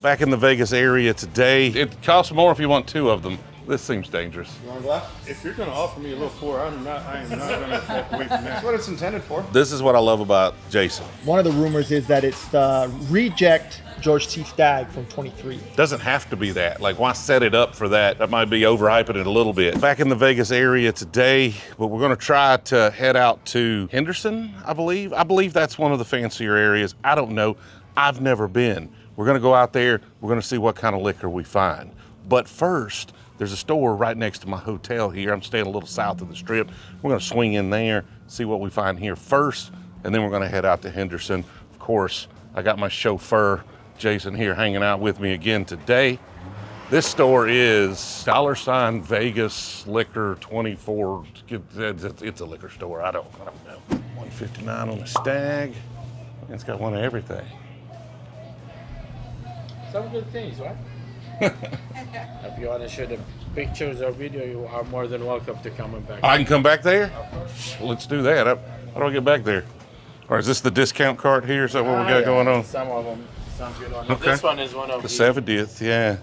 Back in the Vegas area today. It costs more if you want 2 of them. This seems dangerous. You want a glass? If you're going to offer me a little pour, I am not going to walk away from that. That's what it's intended for. This is what I love about Jason. One of the rumors is that it's the reject George T. Stagg from 23. Doesn't have to be that. Like, why set it up for that? That might be overhyping it a little bit. Back in the Vegas area today, but we're going to try to head out to Henderson, I believe. I believe that's one of the fancier areas. I don't know. I've never been. We're going to go out there. We're going to see what kind of liquor we find. But first, there's a store right next to my hotel here. I'm staying a little south of the strip. We're going to swing in there, see what we find here first, and then we're going to head out to Henderson. Of course, I got my chauffeur, Jason, here hanging out with me again today. This store is $Vegas Liquor 24. It's a liquor store. I don't know. $159 on the Stag. It's got one of everything. Some good things, right? If you want to show the pictures or video, you are more than welcome to come back. I can come back there? Of course. Let's do that. How do I get back there? Or is this the discount cart here? Is that what we got going on? Some of them, some good ones. Okay. This one is one of the 70th, yeah.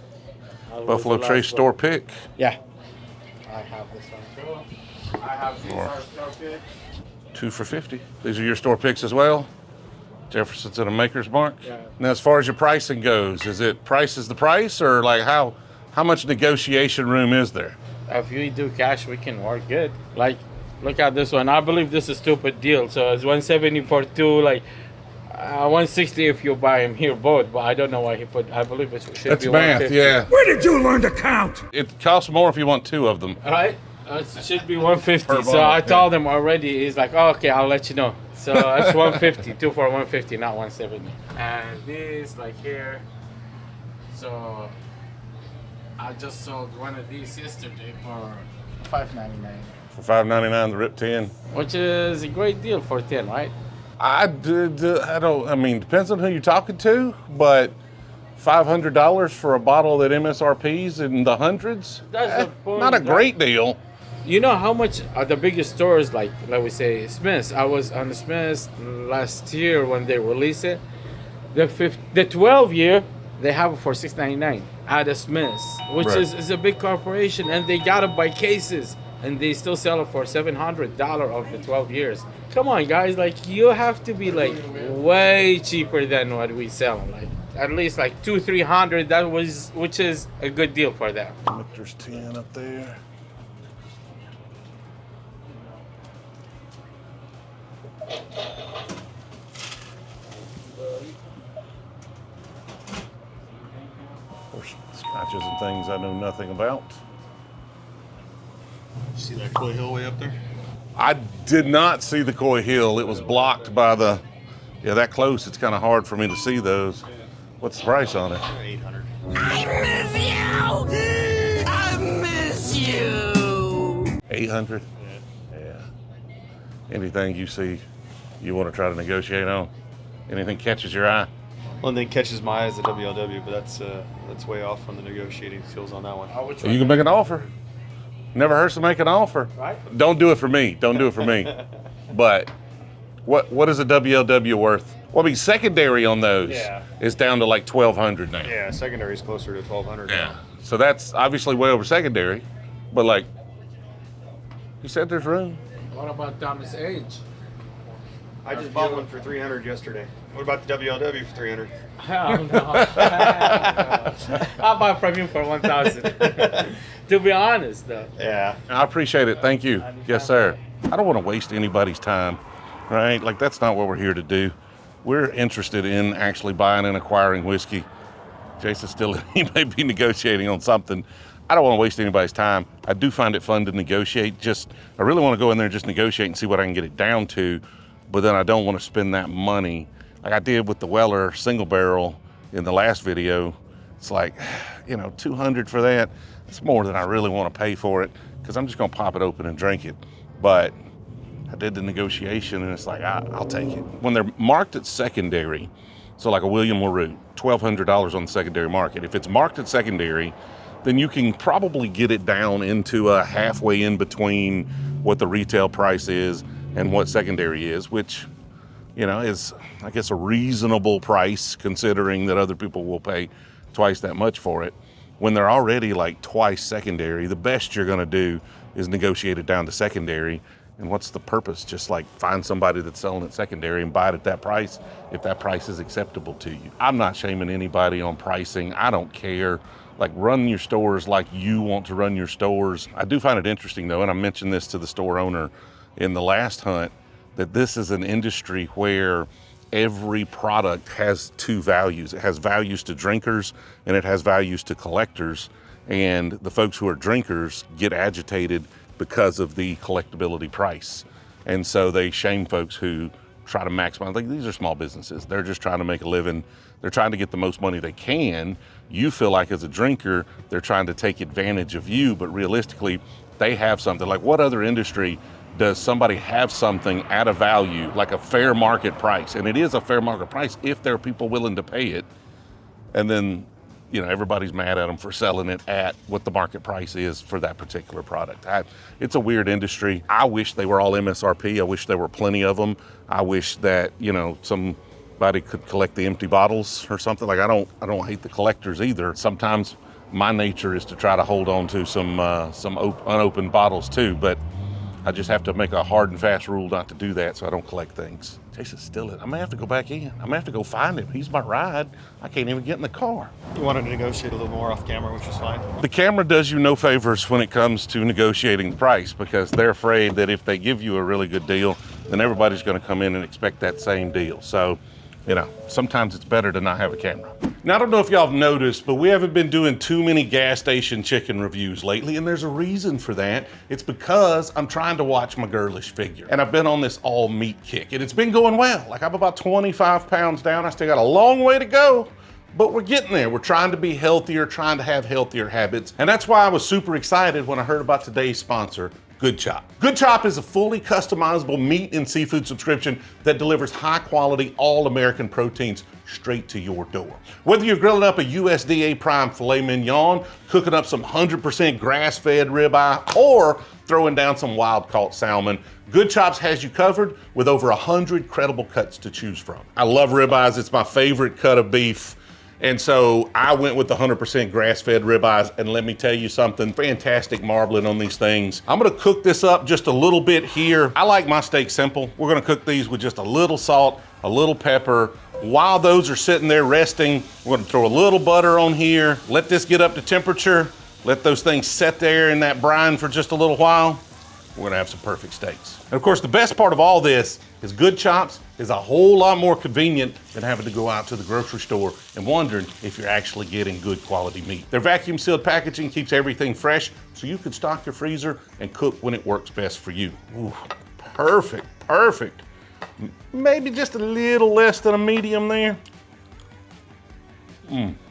Buffalo Trace store pick. Yeah. I have this one too. I have these are store pick. 2 for $50. These are your store picks as well? Jefferson's at a maker's mark. Yeah. Now, as far as your pricing goes, is it price is the price, or like how much negotiation room is there? If you do cash, we can work good. Like, look at this one. I believe this is a stupid deal. So it's 170 for 2, like 160 if you buy them here both. But I don't know why he put. I believe it should That's be math, 150. yeah. Where did you learn to count? It costs more if you want 2 of them. All right. It should be 150. Per So bottle, I told him already. He's like, oh, okay, I'll let you know. So it's 150, 2 for 150, not 170. And this, like here. So I just sold one of these yesterday for $5.99. For $5.99, the Rip 10. Which is a great deal for 10, right? Depends on who you're talking to, but $500 for a bottle that MSRP's in the hundreds? That's the point, not a great deal. You know how much are the biggest stores, like we say, Smith's? I was on the Smith's last year when they released it. The 12 year, they have it for $6.99 at a Smith's, which Right. is a big corporation, and they got it by cases, and they still sell it for $700 of the 12 years. Come on, guys, like you have to be like way cheaper than what we sell, like at least like $200-300. Which is a good deal for them. There's 10 up there. Of course, scotches and things I know nothing about. See that Coy Hill way up there? I did not see the Coy Hill. It was blocked by the, that close. It's kind of hard for me to see those. What's the price on it? 800. I miss you. 800? Yeah. Anything you see you want to try to negotiate on? Anything catches your eye? One thing catches my eye is the WLW, but that's way off on the negotiating skills on that one. You can make an offer. Never hurts to make an offer. Right. Don't do it for me. Don't do it for me. But what is a WLW worth? Well, I mean, secondary on those is down to like $1,200 now. Yeah, secondary is closer to 1,200. Yeah. So that's obviously way over secondary. But like, you said there's room. What about Thomas Age? I just bought one for 300 yesterday. What about the WLW for 300? Hell no. I'll buy from you for 1,000. To be honest, though. Yeah. I appreciate it. Thank you. Yes, sir. I don't want to waste anybody's time, right? Like, that's not what we're here to do. We're interested in actually buying and acquiring whiskey. Jason's still, he may be negotiating on something. I don't want to waste anybody's time. I do find it fun to negotiate. I really want to go in there and just negotiate and see what I can get it down to, but then I don't want to spend that money like I did with the Weller single barrel in the last video. It's like, $200 for that. It's more than I really want to pay for it because I'm just going to pop it open and drink it. But I did the negotiation and it's like, I'll take it. When they're marked at secondary, so like a William LaRue, $1,200 on the secondary market. If it's marked at secondary, then you can probably get it down into a halfway in between what the retail price is and what secondary is, which, is, I guess, a reasonable price considering that other people will pay twice that much for it. When they're already like twice secondary, the best you're gonna do is negotiate it down to secondary. And what's the purpose? Just like find somebody that's selling it secondary and buy it at that price if that price is acceptable to you. I'm not shaming anybody on pricing. I don't care. Like, run your stores like you want to run your stores. I do find it interesting though, and I mentioned this to the store owner in the last hunt, that this is an industry where every product has two values. It has values to drinkers and it has values to collectors. And the folks who are drinkers get agitated because of the collectability price. And so they shame folks who try to maximize. Like, these are small businesses. They're just trying to make a living. They're trying to get the most money they can. You feel like as a drinker, they're trying to take advantage of you, but realistically, they have something. Like, what other industry does somebody have something at a value, like a fair market price? And it is a fair market price if there are people willing to pay it. And then, you know, everybody's mad at them for selling it at what the market price is for that particular product. It's a weird industry. I wish they were all MSRP. I wish there were plenty of them. I wish that, you know, somebody could collect the empty bottles or something. Like, I don't hate the collectors either. Sometimes my nature is to try to hold on to some unopened bottles too, but I just have to make a hard and fast rule not to do that so I don't collect things. Jason's still it. I'm gonna have to go back in. I'm gonna have to go find him. He's my ride. I can't even get in the car. You wanted to negotiate a little more off camera, which is fine. The camera does you no favors when it comes to negotiating the price, because they're afraid that if they give you a really good deal, then everybody's gonna come in and expect that same deal. So, you know, sometimes it's better to not have a camera. Now, I don't know if y'all have noticed, but we haven't been doing too many gas station chicken reviews lately, and there's a reason for that. It's because I'm trying to watch my girlish figure, and I've been on this all meat kick, and it's been going well. Like, I'm about 25 pounds down. I still got a long way to go, but we're getting there. We're trying to be healthier, trying to have healthier habits, and that's why I was super excited when I heard about today's sponsor, Good Chop. Good Chop is a fully customizable meat and seafood subscription that delivers high quality, all American proteins straight to your door. Whether you're grilling up a USDA prime filet mignon, cooking up some 100% grass-fed ribeye, or throwing down some wild-caught salmon, Good Chops has you covered with over 100 credible cuts to choose from. I love ribeyes. It's my favorite cut of beef. And so I went with the 100% grass-fed ribeyes, and let me tell you something, fantastic marbling on these things. I'm gonna cook this up just a little bit here. I like my steak simple. We're gonna cook these with just a little salt, a little pepper. While those are sitting there resting, we're gonna throw a little butter on here, let this get up to temperature, let those things set there in that brine for just a little while. We're gonna have some perfect steaks. And of course, the best part of all this is Good Chops is a whole lot more convenient than having to go out to the grocery store and wondering if you're actually getting good quality meat. Their vacuum sealed packaging keeps everything fresh, so you can stock your freezer and cook when it works best for you. Ooh, perfect, perfect. Maybe just a little less than a medium there.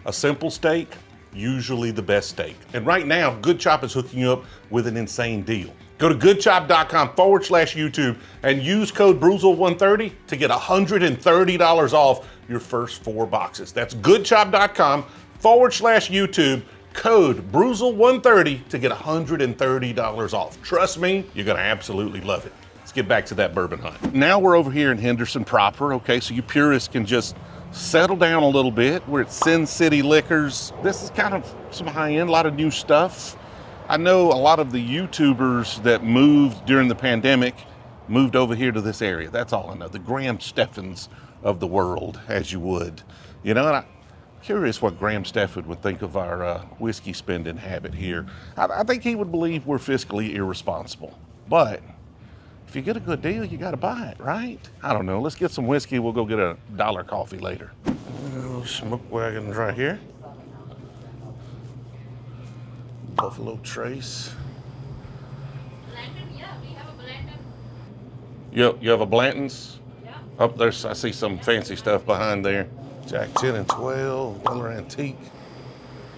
A simple steak, usually the best steak. And right now, Good Chop is hooking you up with an insane deal. Go to goodchop.com/YouTube and use code Brewzle130 to get $130 off your first 4 boxes. That's goodchop.com/YouTube, code Brewzle130 to get $130 off. Trust me, you're gonna absolutely love it. Let's get back to that bourbon hunt. Now we're over here in Henderson proper, okay, so you purists can just settle down a little bit. We're at Sin City Liquors. This is kind of some high-end, a lot of new stuff. I know a lot of the YouTubers that moved during the pandemic moved over here to this area. That's all I know. The Graham Steffens of the world, as you would. You know, and I'm curious what Graham Steffens would think of our whiskey spending habit here. I think he would believe we're fiscally irresponsible. But if you get a good deal, you got to buy it, right? I don't know. Let's get some whiskey. We'll go get a dollar coffee later. Smoke wagons right here. Buffalo Trace. Blanton, yeah, we have a Blanton. You have a Blanton's? Yeah. Up there, I see some fancy stuff behind there. Jack 10 and 12, Weller Antique.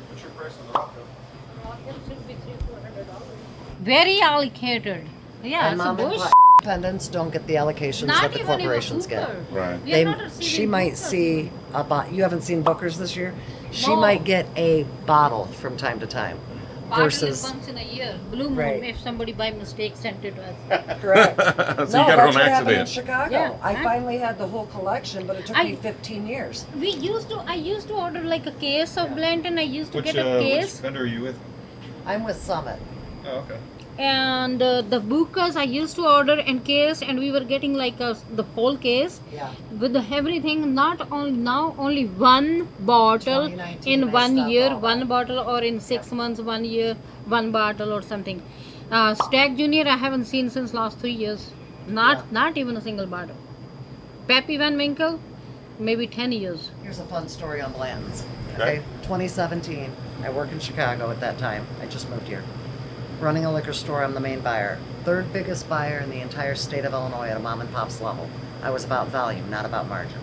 What's your price on the Rocco? Rocket should be $300-$400. Very allocated. Yeah, And it's a mom and bush. pop independents don't get the allocations Not that the even in a corporations get. Cooper. Right. We are not receiving She might Coopers. see you haven't seen Booker's this year? She No. might get a bottle from time to time. Bottle versus is once in a year. Blue Moon, Right. if somebody by mistake sent it to us. correct. So No, you got it that's on what happened in accident. Chicago. Yeah. I finally had the whole collection, but it took I- me 15 years. I used to order like a case of blend, and I used to Which get a which case. vendor are you with? I'm with Summit. Oh, okay. And the bukas I used to order in case, and we were getting like the whole case Yeah. with everything. Not only now, only one bottle 2019, in I 1 stopped year, all one that. bottle, or in 6 months, 1 year, one bottle or something. Stag Junior I haven't seen since last 3 years. Not even a single bottle. Pappy Van Winkle, maybe 10 years. Here's a fun story on Blanton's. Okay. 2017. I work in Chicago at that time. I just moved here. Running a liquor store, I'm the main buyer. Third biggest buyer in the entire state of Illinois at a mom and pop's level. I was about volume, not about margin.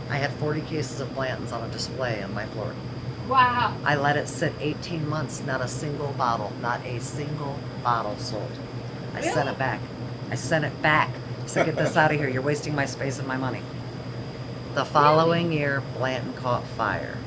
I had 40 cases of Blanton's on a display on my floor. Wow. I let it sit 18 months, not a single bottle sold. I sent it back. I said, get this out of here. You're wasting my space and my money. The following year, Blanton caught fire,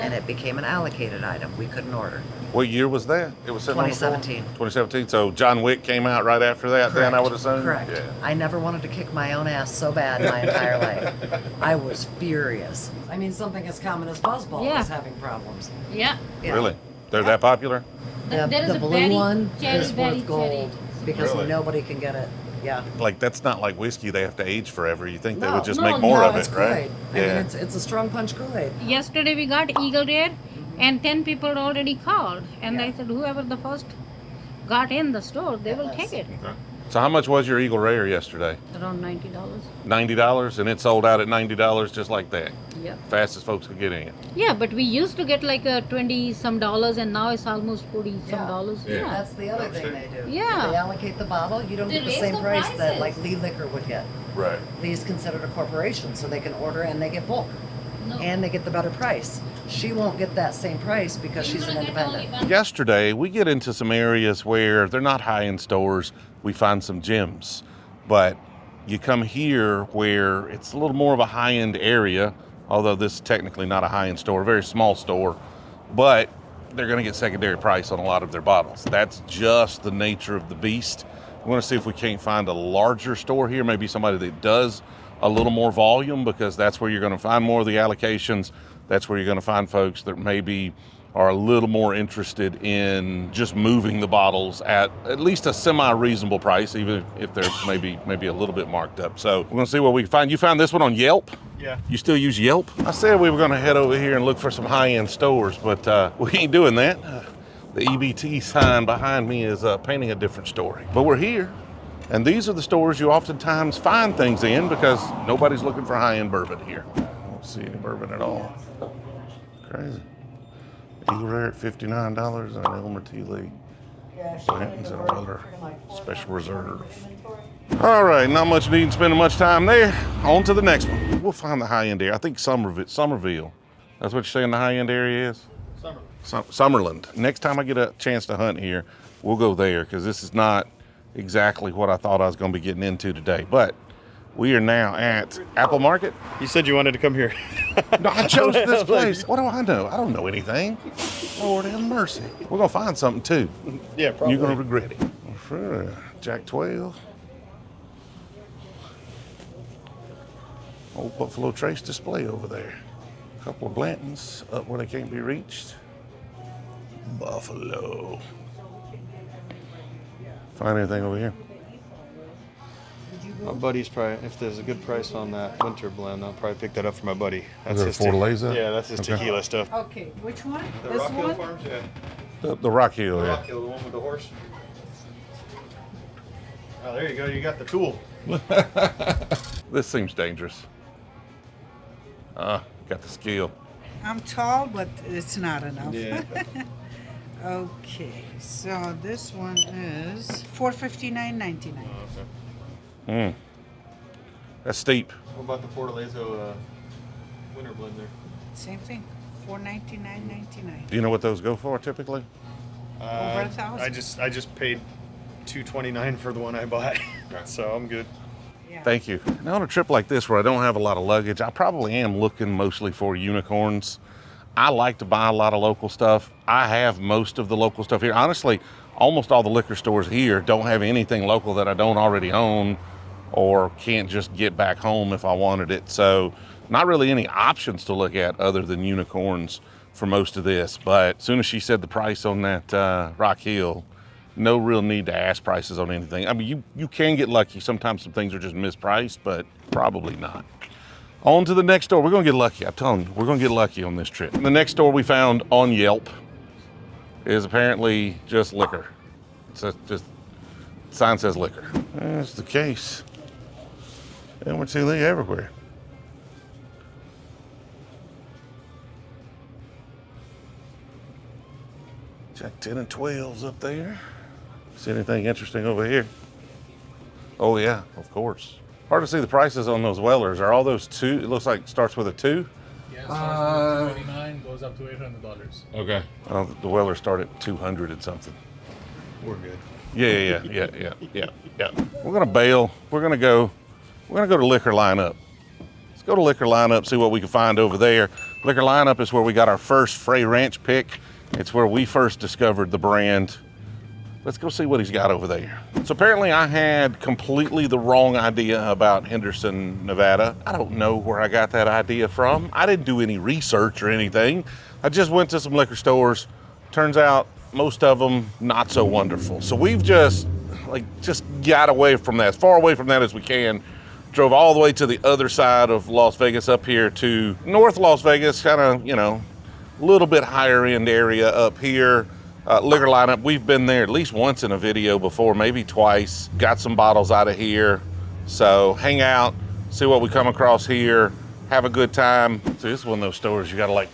and it became an allocated item. We couldn't order. What year was that? It was sitting on the floor? 2017. 2017. So John Wick came out right after that. Then I would assume. Correct. Yeah. I never wanted to kick my own ass so bad my entire life. I was furious. I mean, something as common as Buzzball Yeah. is having problems. Yeah. Yeah. Really? They're that popular? The, There is the a blue very one cherry, is very worth gold because Really? nobody can get it. Yeah. Like that's not like whiskey. They have to age forever. You think they No, would just no, make more no, of it's it, right? Kool-Aid. I mean, it's a strong punch Kool-Aid. Yesterday we got Eagle Rare, and 10 people already called, and Yeah. I said whoever the first got in the store, they will take it. So how much was your Eagle Rare yesterday? Around $90. $90, and it sold out at $90 just like that. Yeah. Fastest folks could get in. Yeah, but we used to get like a 20 some dollars, and now it's almost 40 some Yeah. dollars. Yeah. Yeah. That's the other thing they do. Yeah. They allocate the bottle. You don't They get the raise same the price that prices. like Lee Liquor would get. Right. Lee's considered a corporation, so they can order and they get bulk. No. And they get the better price. She won't get that same price because You're she's an gonna get only independent. one- Yesterday, we get into some areas where they're not high-end stores. We find some gems. But you come here where it's a little more of a high-end area, although this is technically not a high-end store, a very small store, but they're going to get secondary price on a lot of their bottles. That's just the nature of the beast. We want to see if we can't find a larger store here, maybe somebody that does a little more volume, because that's where you're going to find more of the allocations. That's where you're going to find folks that maybe are a little more interested in just moving the bottles at least a semi-reasonable price, even if they're maybe a little bit marked up. So we're gonna see what we can find. You found this one on Yelp? Yeah. You still use Yelp? I said we were gonna head over here and look for some high-end stores, but we ain't doing that. The EBT sign behind me is painting a different story. But we're here, and these are the stores you oftentimes find things in because nobody's looking for high-end bourbon here. I don't see any bourbon at all. Crazy. Eagle Rare at $59 and Elmer T. Lee. Blanton's and Weller Special Reserve. All right, not much need spending much time there. On to the next one. We'll find the high-end area. I think Somerville. That's what you're saying the high-end area is? Summerland. Next time I get a chance to hunt here, we'll go there because this is not exactly what I thought I was going to be getting into today. But we are now at Apple Market. You said you wanted to come here. No, I chose this place. What do I know? I don't know anything. Lord have mercy. We're going to find something too. Yeah, probably. You're going to regret it. Sure. Jack 12. Old Buffalo Trace display over there. A couple of Blantons up where they can't be reached. Buffalo. Find anything over here? My buddy's probably, if there's a good price on that winter blend, I'll probably pick that up for my buddy. Is it Fortaleza? Yeah, that's his Okay. tequila stuff. Okay, which one? The This Rock Hill one? Farms, yeah. The Rock Hill, The yeah. Rock Hill, the one with the horse. Oh, there you go. You got the tool. This seems dangerous. Got the skill. I'm tall, but it's not enough. Yeah. Okay, so this one is $459.99. That's steep. What about the Fortaleza winter blend there? Same thing, $499.99. Do you know what those go for typically? Over 1,000. I just paid $229 for the one I bought, so I'm good. Yeah. Thank you. Now on a trip like this where I don't have a lot of luggage, I probably am looking mostly for unicorns. I like to buy a lot of local stuff. I have most of the local stuff here. Honestly, almost all the liquor stores here don't have anything local that I don't already own or can't just get back home if I wanted it. So not really any options to look at other than unicorns for most of this. But as soon as she said the price on that Rock Hill, no real need to ask prices on anything. I mean, you can get lucky. Sometimes some things are just mispriced, but probably not. On to the next store. We're gonna get lucky. I'm telling you, we're gonna get lucky on this trip. The next store we found on Yelp is apparently just liquor. So just sign says liquor. That's the case. And we're seeing everywhere. Check 10 and 12s up there. See anything interesting over here? Oh yeah, of course. Hard to see the prices on those Wellers. Are all those two? It looks like it starts with a 2. Yeah, it starts with $289, goes up to $800. Okay. The Wellers start at 200 and something. We're good. Yeah. We're gonna bail. We're gonna go to Liquor Lineup. Let's go to Liquor Lineup, see what we can find over there. Liquor Lineup is where we got our first Frey Ranch pick. It's where we first discovered the brand. Let's go see what he's got over there. So apparently I had completely the wrong idea about Henderson, Nevada. I don't know where I got that idea from. I didn't do any research or anything. I just went to some liquor stores. Turns out most of them not so wonderful. So we've just got away from that, as far away from that as we can. Drove all the way to the other side of Las Vegas, up here to North Las Vegas, kind of, a little bit higher end area up here. Liquor Lineup, we've been there at least once in a video before, maybe twice. Got some bottles out of here. So hang out, see what we come across here, have a good time. See, this is one of those stores you gotta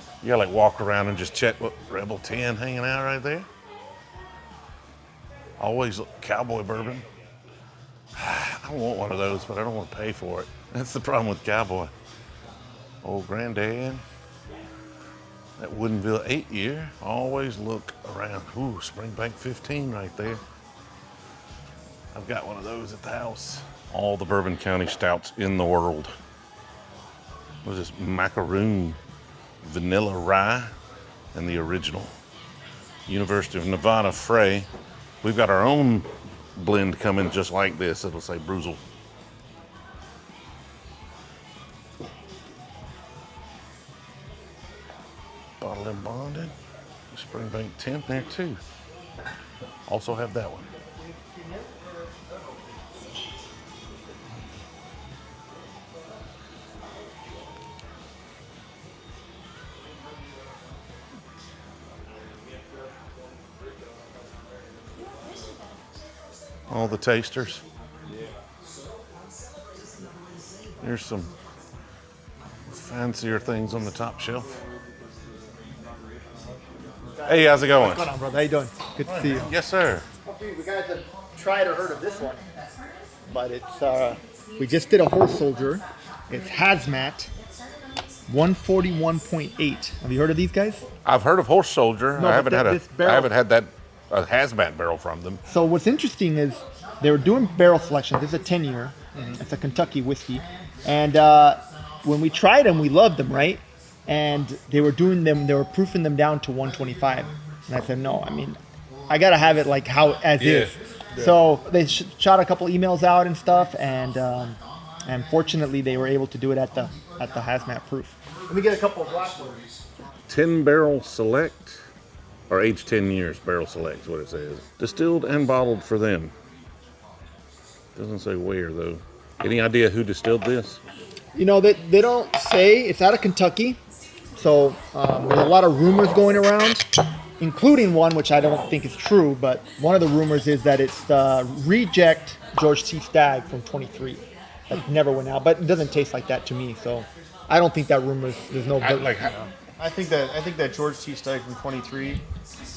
walk around and just check. What, Rebel 10 hanging out right there. Always Cowboy bourbon. I want one of those, but I don't want to pay for it. That's the problem with Cowboy. Old Granddad. That Woodinville 8-year. Always look around. Ooh, Springbank 15 right there. I've got one of those at the house. All the Bourbon County stouts in the world. What is this? Macaroon Vanilla Rye and the original. University of Nevada Frey. We've got our own blend coming just like this. It'll say Brewzle. Bottled and bonded. Springbank 10 there too. Also have that one. All the tasters. Here's some fancier things on the top shelf. Hey, how's it going? What's going on, brother? How you doing? Good to see you. Yes, sir. You guys have tried or heard of this one, but it's we just did a horse soldier. It's hazmat, 141.8. Have you heard of these guys? I've heard of Horse Soldier. No, I haven't had barrel- a hazmat barrel from them. So what's interesting is they were doing barrel selection. This is a 10-year. It's a Kentucky whiskey, and when we tried them, we loved them, right? And they were doing them. They were proofing them down to 125. And I said, no. I mean, I gotta have it like how as is. Yeah. So they shot a couple emails out and stuff, and fortunately they were able to do it at the hazmat proof. Let me get a couple of black ones. 10 barrel select, or aged 10 years barrel select is what it says. Distilled and bottled for them. Doesn't say where though. Any idea who distilled this? You know, they don't say. It's out of Kentucky. So there's a lot of rumors going around, including one which I don't think is true, but one of the rumors is that it's the reject George T. Stagg from 23 that never went out, but it doesn't taste like that to me. So I don't think that rumor. There's no. I think that George T. Stagg from 23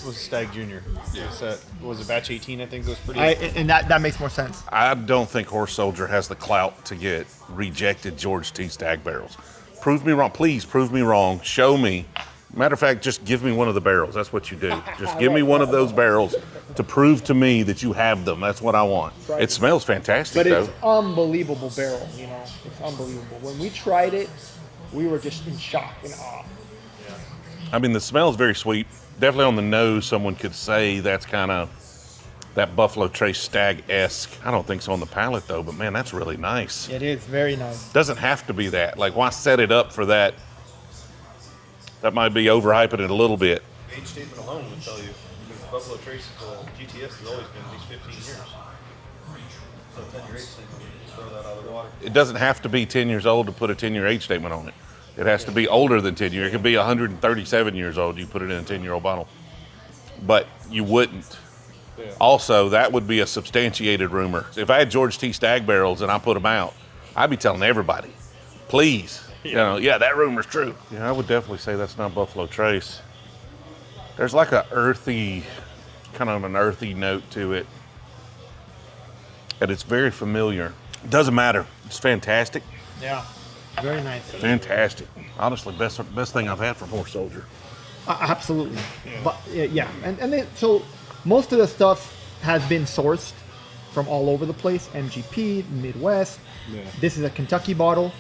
was Stagg Jr. Yeah. Was it batch 18? I think it was pretty. And that makes more sense. I don't think Horse Soldier has the clout to get rejected George T. Stagg barrels. Prove me wrong. Please prove me wrong. Show me. Matter of fact, just give me one of the barrels. That's what you do. Just give me one of those barrels to prove to me that you have them. That's what I want. Right. It smells fantastic, but though. It's unbelievable barrel. You know, it's unbelievable. When we tried it, we were just in shock and awe. I mean, the smell's very sweet. Definitely on the nose, someone could say that's kind of that Buffalo Trace Stag-esque. I don't think so on the palate, though, but man, that's really nice. It is very nice. Doesn't have to be that. Like, why set it up for that? That might be overhyping it a little bit. Age statement alone would tell you, because Buffalo Trace GTS has always been at least 15 years. So 10-year age statement, just throw that out of the water. It doesn't have to be 10 years old to put a 10-year age statement on it. It has to be older than 10 years. It could be 137 years old. You put it in a 10-year-old bottle. But you wouldn't. Yeah. Also, that would be a substantiated rumor. If I had George T. Stag barrels and I put them out, I'd be telling everybody, please, that rumor's true. Yeah, I would definitely say that's not Buffalo Trace. There's like an earthy note to it. And it's very familiar. It doesn't matter. It's fantastic. Yeah, very nice. Fantastic. Honestly, best thing I've had from Horse Soldier. Absolutely. Yeah. But so most of the stuff has been sourced from all over the place. MGP, Midwest. Yeah. This is a Kentucky bottle,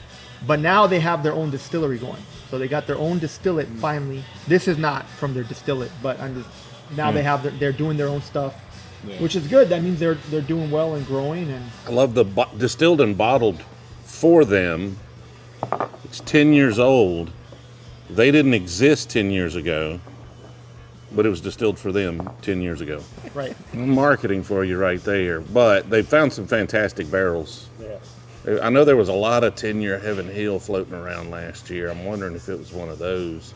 but now they have their own distillery going. So they got their own distillate finally. This is not from their distillate, but they're doing their own stuff. Yeah. Which is good. That means they're doing well and growing. And I love the distilled and bottled for them. It's 10 years old. They didn't exist 10 years ago, but it was distilled for them 10 years ago. Right. Marketing for you right there. But they found some fantastic barrels. Yeah. I know there was a lot of 10-year Heaven Hill floating around last year. I'm wondering if it was one of those.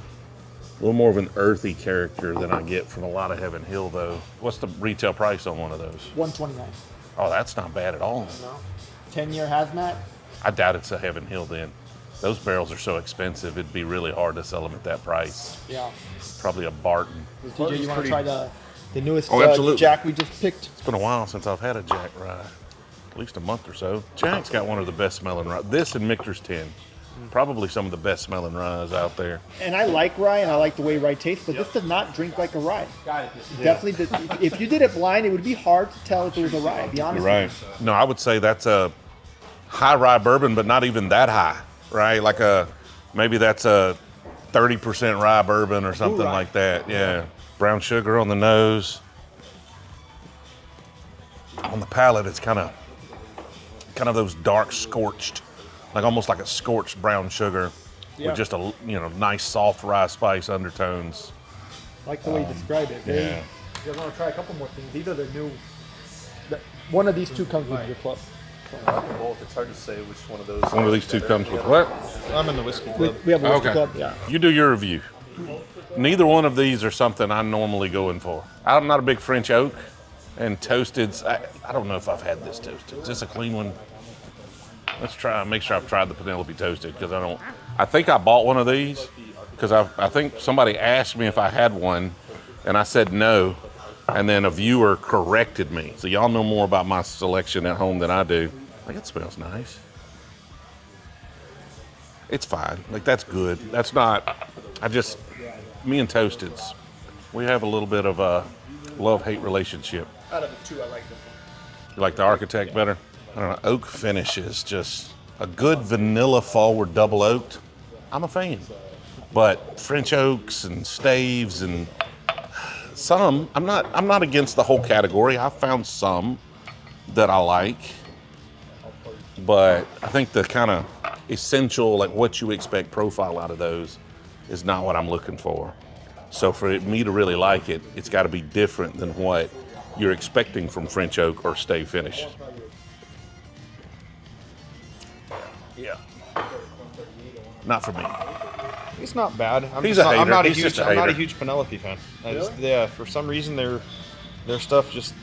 A little more of an earthy character than I get from a lot of Heaven Hill, though. What's the retail price on one of those? $129. Oh, that's not bad at all. No. 10-year hazmat? I doubt it's a Heaven Hill then. Those barrels are so expensive, it'd be really hard to sell them at that price. Yeah. Probably a Barton. TJ, you want to try the newest Jack we just picked? It's been a while since I've had a Jack rye. At least a month or so. Jack's got one of the best smelling rye. This and Michter's 10. Probably some of the best smelling ryes out there. And I like rye, and I like the way rye tastes, but this does not drink like a rye. Got it. Definitely, if you did it blind, it would be hard to tell if it was a rye, to be honest. You're right. No, I would say that's a high rye bourbon, but not even that high, right? Like maybe that's a 30% rye bourbon or something like that. Yeah. Brown sugar on the nose. On the palate, it's kind of those dark scorched, like almost like a scorched brown sugar with just a nice soft rye spice undertones. I like the way you describe it. Yeah. You guys want to try a couple more things? These are the new. One of these two comes with your club. I like them both. It's hard to say which one of those. One of these two comes with what? I'm in the whiskey club. We have a whiskey club. Yeah. You do your review. Neither one of these are something I'm normally going for. I'm not a big French oak, and toasteds. I don't know if I've had this toasted. Is this a clean one? Let's try. Make sure I've tried the Penelope toasted because I think I bought one of these because I think somebody asked me if I had one, and I said no, and then a viewer corrected me. So y'all know more about my selection at home than I do. Like, it smells nice. It's fine. Like, that's good. That's not. Me and toasteds, we have a little bit of a love-hate relationship. Out of the two, I like this one. You like the Architect better? I don't know, oak finish is just a good vanilla forward double oaked. I'm a fan. But French oaks and staves and some, I'm not against the whole category. I've found some that I like. But I think the kind of essential, like what you expect profile out of those is not what I'm looking for. So for me to really like it, it's got to be different than what you're expecting from French oak or stave finish. Yeah. Not for me. It's not bad. I'm not a huge Penelope fan. For some reason their stuff just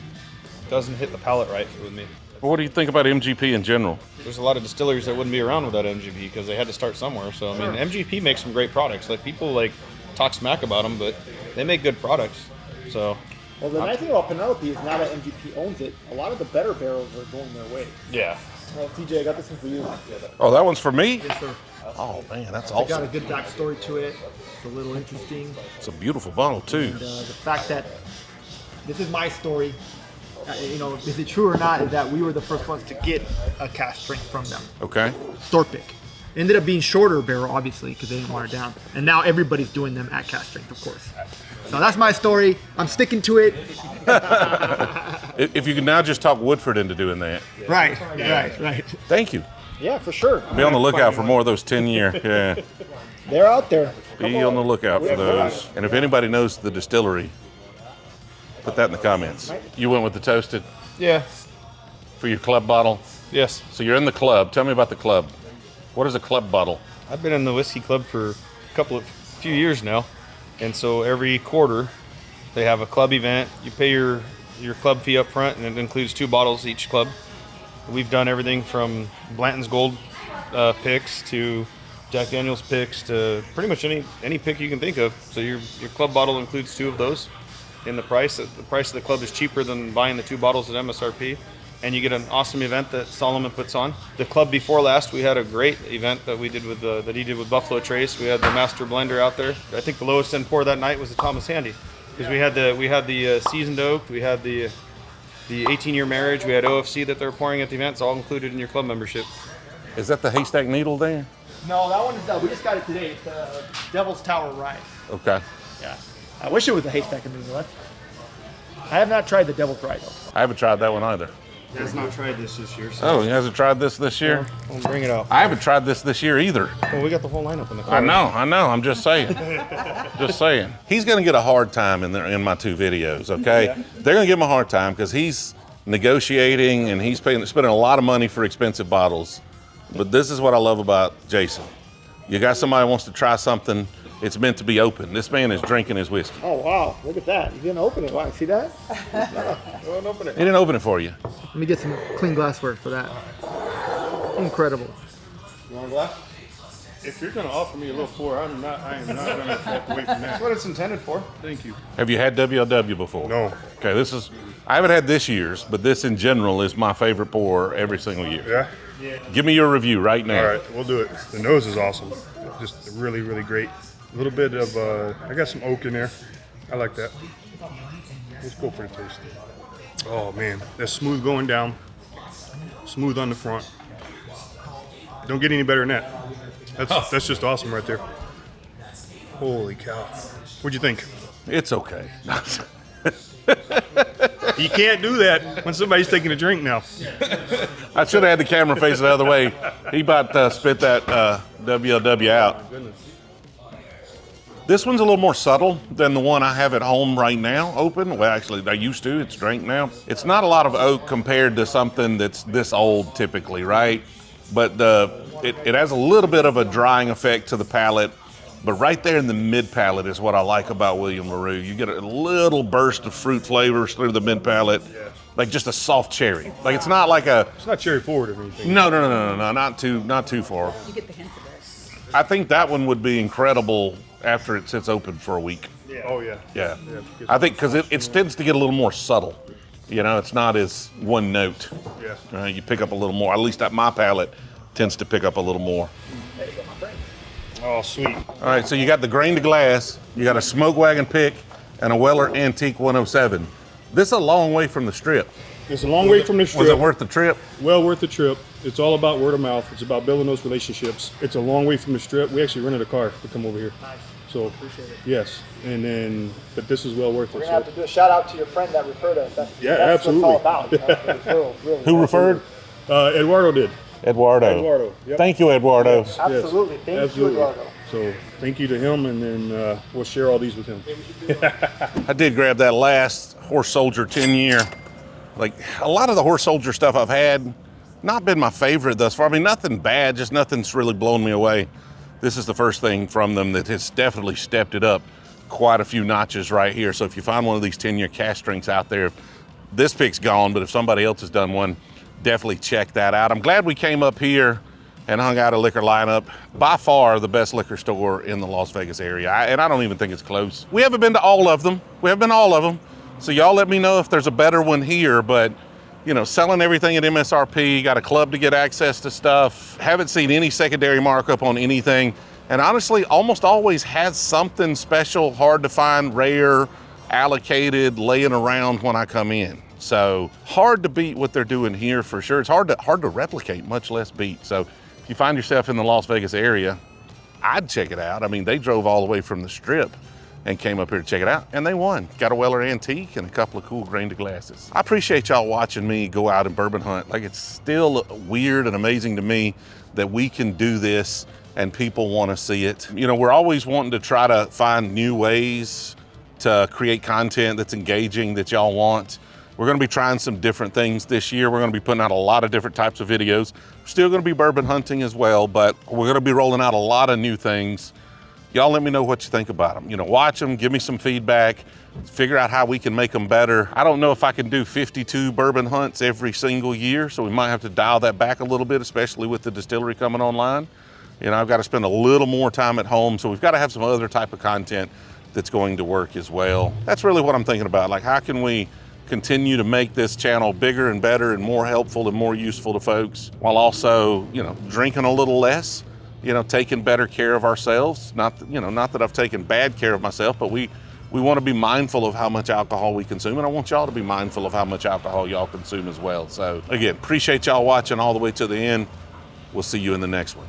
doesn't hit the palate right with me. Well, what do you think about MGP in general? There's a lot of distilleries that wouldn't be around without MGP because they had to start somewhere. So I mean, MGP makes some great products. Like, people talk smack about them, but they make good products. So. Well, the nice thing about Penelope is now that MGP owns it, a lot of the better barrels are going their way. Yeah. Well, TJ, I got this one for you. Oh, that one's for me? Yes, sir. Oh, man, that's awesome. It's got a good backstory to it. It's a little interesting. It's a beautiful bottle, too. And the fact that this is my story, is it true or not, is that we were the first ones to get a cask strength from them. Okay. Storpik Ended up being shorter barrel, obviously, because they didn't water it down. And now everybody's doing them at cast strength, of course. So that's my story. I'm sticking to it. If you can now just talk Woodford into doing that. Right. Thank you. Yeah, for sure. Be on the lookout for more of those 10-year. Yeah. They're out there. Be on the lookout for those. And if anybody knows the distillery, put that in the comments. You went with the toasted Yeah. for your club bottle? Yes. So you're in the club. Tell me about the club. What is a club bottle? I've been in the whiskey club for few years now, and so every quarter they have a club event. You pay your club fee up front, and it includes 2 bottles each club. We've done everything from Blanton's Gold picks to Jack Daniel's picks to pretty much any pick you can think of. So your club bottle includes 2 of those in the price. The price of the club is cheaper than buying the 2 bottles at MSRP. And you get an awesome event that Solomon puts on. The club before last, we had a great event that we did with that he did with Buffalo Trace. We had the master blender out there. I think the lowest end pour that night was the Thomas Handy, because we had the seasoned oak, we had the 18-year marriage, we had OFC that they're pouring at the event. It's all included in your club membership. Is that the Haystack Needle there? No, that one is we just got it today. It's the Devil's Tower Rye. Okay. Yeah. I wish it was a haystack in the left. I have not tried the Devil's Rye though. I haven't tried that one either. He has not tried this year. So. Oh, he hasn't tried this year? Well, bring it out. I haven't tried this year either. Well, we got the whole lineup in the car. I know. I'm just saying. Just saying. He's going to get a hard time in my 2 videos, okay? Yeah. They're going to give him a hard time because he's negotiating and he's spending a lot of money for expensive bottles. But this is what I love about Jason. You got somebody who wants to try something, it's meant to be open. This man is drinking his whiskey. Oh, wow. Look at that. You didn't open it. Wow, see that? Go and open it. He didn't open it for you. Let me get some clean glassware for that. Incredible. You want a glass? If you're going to offer me a little pour, I am not going to walk away from that. That's what it's intended for. Thank you. Have you had WLW before? No. Okay, I haven't had this year's, but this in general is my favorite pour every single year. Yeah? Give me your review right now. All right, we'll do it. The nose is awesome. Just really, really great. A little bit of, I got some oak in there. I like that. Let's go for the taste. Oh man, that's smooth going down. Smooth on the front. Don't get any better than that. That's just awesome right there. Holy cow. What'd you think? It's okay. You can't do that when somebody's taking a drink now. I should have had the camera face the other way. He about spit that WLW out. This one's a little more subtle than the one I have at home right now, open. Well, actually, I used to. It's drank now. It's not a lot of oak compared to something that's this old typically, right? But it has a little bit of a drying effect to the palate. But right there in the mid palate is what I like about William LaRue. You get a little burst of fruit flavors through the mid palate, like just a soft cherry. Like it's not like a. It's not cherry forward or anything. No, not too far. You get the hint of this. I think that one would be incredible after it sits open for a week. Yeah. Oh yeah. Yeah. I think because it tends to get a little more subtle. You know, it's not as one note. Yeah. You pick up a little more. At least at my palate tends to pick up a little more. Oh, sweet. All right, so you got the grain to glass, you got a Smoke Wagon pick, and a Weller Antique 107. This is a long way from the strip. It's a long way from the strip. Was it worth the trip? Well worth the trip. It's all about word of mouth. It's about building those relationships. It's a long way from the strip. We actually rented a car to come over here. Nice. So, appreciate it. Yes. And then, but this is well worth it. We're going to have to do a shout out to your friend that referred us. That's absolutely. What it's all about. Referral, really. Who referred? Eduardo did. Eduardo. Yep. Thank you, Eduardo. Yes. Absolutely. Thank you, Eduardo. So thank you to him, and then we'll share all these with him. I did grab that last Horse Soldier 10-year. Like a lot of the Horse Soldier stuff I've had, not been my favorite thus far. I mean, nothing bad, just nothing's really blown me away. This is the first thing from them that has definitely stepped it up quite a few notches right here. So if you find one of these 10-year cask strengths out there, this pick's gone, but if somebody else has done one, definitely check that out. I'm glad we came up here and hung out a liquor lineup. By far the best liquor store in the Las Vegas area. And I don't even think it's close. We haven't been to all of them. So y'all let me know if there's a better one here, but you know, selling everything at MSRP, got a club to get access to stuff. Haven't seen any secondary markup on anything. And honestly, almost always has something special, hard to find, rare, allocated, laying around when I come in. So hard to beat what they're doing here for sure. It's hard to replicate, much less beat. So if if you find yourself in the Las Vegas area, I'd check it out. I mean, they drove all the way from the Strip and came up here to check it out, and they won. Got a Weller Antique and a couple of cool grain to glasses. I appreciate y'all watching me go out and bourbon hunt. Like, it's still weird and amazing to me that we can do this and people want to see it. You know, we're always wanting to try to find new ways to create content that's engaging, that y'all want. We're gonna be trying some different things this year. We're gonna be putting out a lot of different types of videos. We're still gonna be bourbon hunting as well, but we're gonna be rolling out a lot of new things. Y'all let me know what you think about them. You know, watch them, give me some feedback, figure out how we can make them better. I don't know if I can do 52 bourbon hunts every single year, so we might have to dial that back a little bit, especially with the distillery coming online. You know, I've got to spend a little more time at home, so we've got to have some other type of content that's going to work as well. That's really what I'm thinking about. Like, how can we continue to make this channel bigger and better and more helpful and more useful to folks, while also, you know, drinking a little less, you know, taking better care of ourselves. Not that I've taken bad care of myself, but we want to be mindful of how much alcohol we consume, and I want y'all to be mindful of how much alcohol y'all consume as well. So again, appreciate y'all watching all the way to the end. We'll see you in the next one.